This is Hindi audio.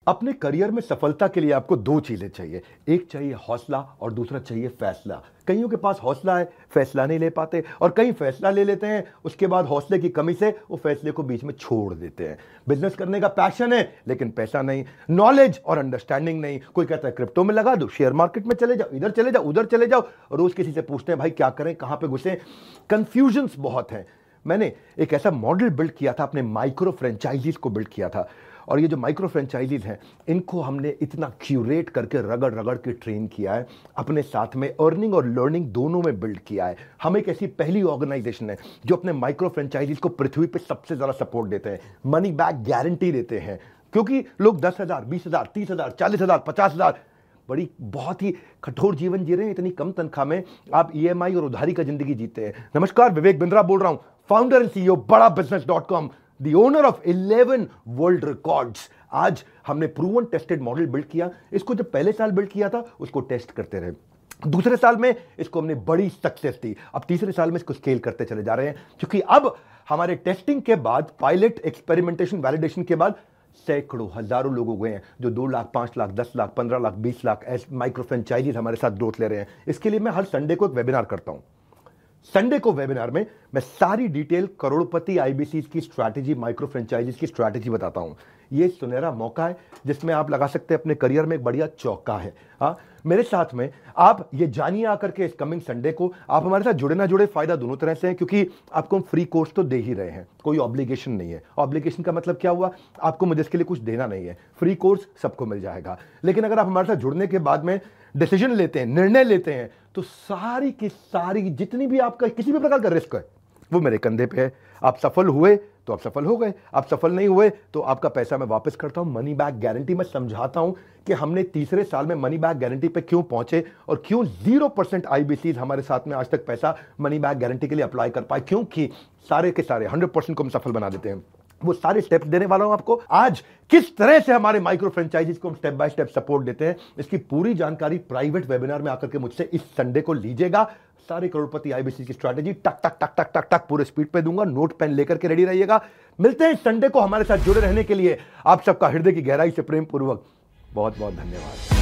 अपने करियर में सफलता के लिए आपको दो चीजें चाहिए। एक चाहिए हौसला और दूसरा चाहिए फैसला। कईयों के पास हौसला है, फैसला नहीं ले पाते, और कई फैसला ले लेते हैं, उसके बाद हौसले की कमी से वो फैसले को बीच में छोड़ देते हैं। बिजनेस करने का पैशन है लेकिन पैसा नहीं, नॉलेज और अंडरस्टैंडिंग नहीं। कोई कहता है क्रिप्टो में लगा दो, शेयर मार्केट में चले जाओ, इधर चले जाओ, उधर चले जाओ। रोज किसी से पूछते हैं भाई क्या करें, कहां पे घुसे। कंफ्यूजन्स बहुत हैं। मैंने एक ऐसा मॉडल बिल्ड किया था, अपने माइक्रो फ्रेंचाइजीज को बिल्ड किया था, और ये जो माइक्रो फ्रेंचाइजीज हैं इनको हमने इतना क्यूरेट करके रगड़ रगड़ के ट्रेन किया है, अपने साथ में अर्निंग और लर्निंग दोनों में बिल्ड किया है। हम एक ऐसी पहली ऑर्गेनाइजेशन है जो अपने माइक्रो फ्रेंचाइजीज को पृथ्वी पे सबसे ज्यादा सपोर्ट देते हैं, मनी बैक गारंटी देते हैं। क्योंकि लोग 10,000, 20,000, 30,000, 40,000, 50,000 बड़ी बहुत ही कठोर जीवन जी रहे हैं। इतनी कम तनख्वाह में आप ईएमआई और उधारी का जिंदगी जीते हैं। नमस्कार, विवेक बिंद्रा बोल रहा हूं, फाउंडर एंड सीईओ बड़ा बिजनेस.com, the owner of 11 world records. आज हमने प्रूवन टेस्टेड मॉडल बिल्ड किया। इसको जब पहले साल बिल्ड किया था उसको टेस्ट करते रहे, दूसरे साल में इसको हमने बड़ी सक्सेस दी, अब तीसरे साल में इसको स्केल करते चले जा रहे हैं। क्योंकि अब हमारे टेस्टिंग के बाद, पायलट, एक्सपेरिमेंटेशन, वैलिडेशन के बाद सैकड़ों, हजारों लोग हो गए हैं जो 2 लाख, 5 लाख, 10 लाख, 15 लाख, 20 लाख ऐसे माइक्रो फ्रेंचाइजीज हमारे साथ ग्रोथ ले रहे हैं। इसके लिए मैं हर संडे को एक वेबिनार करता हूं। संडे को वेबिनार में मैं सारी डिटेल करोड़पति आईबीसीज की स्ट्रैटेजी, माइक्रो फ्रेंचाइजीज की स्ट्रैटेजी बताता हूं। ये सुनहरा मौका है जिसमें आप लगा सकते हैं अपने करियर में एक बढ़िया चौका है। हाँ, मेरे साथ में आप ये जानिए आकर के इस कमिंग संडे को। आप हमारे साथ जुड़े ना जुड़े, फायदा दोनों तरह से है, क्योंकि आपको हम फ्री कोर्स तो दे ही रहे हैं, कोई ऑब्लिगेशन नहीं है। ऑब्लिगेशन का मतलब क्या हुआ, आपको मुझे इसके लिए कुछ देना नहीं है, फ्री कोर्स सबको मिल जाएगा। लेकिन अगर आप हमारे साथ जुड़ने के बाद में डिसीजन लेते हैं, निर्णय लेते हैं, तो सारी की सारी जितनी भी आपका किसी भी प्रकार का रिस्क है वो मेरे कंधे पे है। आप सफल हुए तो आप सफल हो गए, आप सफल नहीं हुए तो आपका पैसा मैं वापस करता हूं। मनी बैक गारंटी मैं समझाता हूं कि हमने तीसरे साल में मनी बैक गारंटी पे क्यों पहुंचे और क्यों 0% आईबीसीज हमारे साथ में आज तक पैसा मनी बैक गारंटी के लिए अप्लाई कर पाए, क्योंकि सारे के सारे 100% को हम सफल बना देते हैं। वो सारे स्टेप्स देने वाला हूं आपको आज। किस तरह से हमारे माइक्रो फ्रेंचाइजीज को हम स्टेप बाय स्टेप सपोर्ट देते हैं, इसकी पूरी जानकारी प्राइवेट वेबिनार में आकर के मुझसे इस संडे को लीजिएगा। सारे करोड़पति आईबीसी की स्ट्रैटेजी टक टक टक टक टक टक पूरे स्पीड पे दूंगा। नोट पेन लेकर के रेडी रहिएगा। मिलते हैं संडे को। हमारे साथ जुड़े रहने के लिए आप सबका हृदय की गहराई से प्रेम पूर्वक बहुत बहुत धन्यवाद।